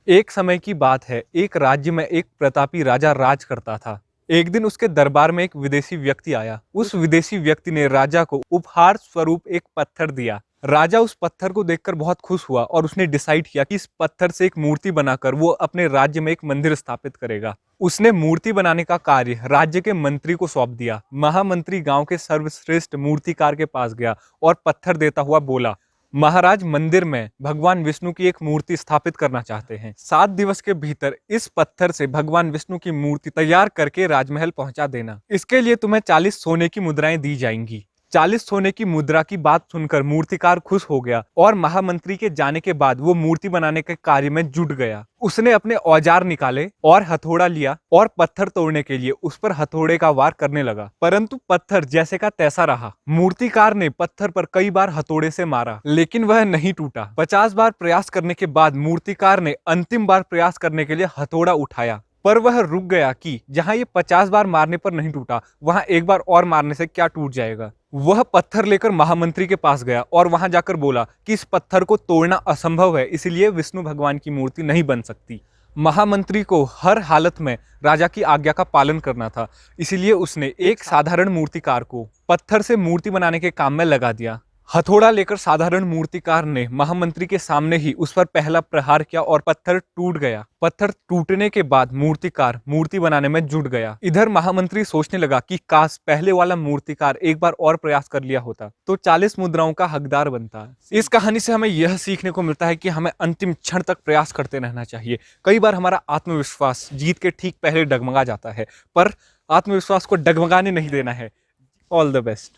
एक समय की बात है, एक राज्य में एक प्रतापी राजा राज करता था। एक दिन उसके दरबार में एक विदेशी व्यक्ति आया। उस विदेशी व्यक्ति ने राजा को उपहार स्वरूप एक पत्थर दिया। राजा उस पत्थर को देखकर बहुत खुश हुआ और उसने डिसाइड किया कि इस पत्थर से एक मूर्ति बनाकर वो अपने राज्य में एक मंदिर स्थापित करेगा। उसने मूर्ति बनाने का कार्य राज्य के मंत्री को सौंप दिया। महामंत्री गांव के सर्वश्रेष्ठ मूर्तिकार के पास गया और पत्थर देता हुआ बोला, महाराज, मंदिर में भगवान विष्णु की एक मूर्ति स्थापित करना चाहते हैं। 7 दिवस के भीतर इस पत्थर से भगवान विष्णु की मूर्ति तैयार करके राजमहल पहुंचा देना। इसके लिए तुम्हें 40 सोने की मुद्राएं दी जाएंगी। 40 सोने की मुद्रा की बात सुनकर मूर्तिकार खुश हो गया और महामंत्री के जाने के बाद वो मूर्ति बनाने के कार्य में जुट गया। उसने अपने औजार निकाले और हथौड़ा लिया और पत्थर तोड़ने के लिए उस पर हथौड़े का वार करने लगा, परंतु पत्थर जैसे का तैसा रहा। मूर्तिकार ने पत्थर पर कई बार हथौड़े से मारा, लेकिन वह नहीं टूटा। 50 बार प्रयास करने के बाद मूर्तिकार ने अंतिम बार प्रयास करने के लिए हथौड़ा उठाया, पर वह रुक गया कि जहां ये 50 बार मारने पर नहीं टूटा, वहां एक बार और मारने से क्या टूट जाएगा। वह पत्थर लेकर महामंत्री के पास गया और वहां जाकर बोला कि इस पत्थर को तोड़ना असंभव है, इसलिए विष्णु भगवान की मूर्ति नहीं बन सकती। महामंत्री को हर हालत में राजा की आज्ञा का पालन करना था, इसलिए उसने एक साधारण मूर्तिकार को पत्थर से मूर्ति बनाने के काम में लगा दिया। हथौड़ा लेकर साधारण मूर्तिकार ने महामंत्री के सामने ही उस पर पहला प्रहार किया और पत्थर टूट गया। पत्थर टूटने के बाद मूर्तिकार मूर्ति बनाने में जुट गया। इधर महामंत्री सोचने लगा कि काश पहले वाला मूर्तिकार एक बार और प्रयास कर लिया होता तो 40 मुद्राओं का हकदार बनता। इस कहानी से हमें यह सीखने को मिलता है कि हमें अंतिम क्षण तक प्रयास करते रहना चाहिए। कई बार हमारा आत्मविश्वास जीत के ठीक पहले डगमगा जाता है, पर आत्मविश्वास को डगमगाने नहीं देना है। All the best.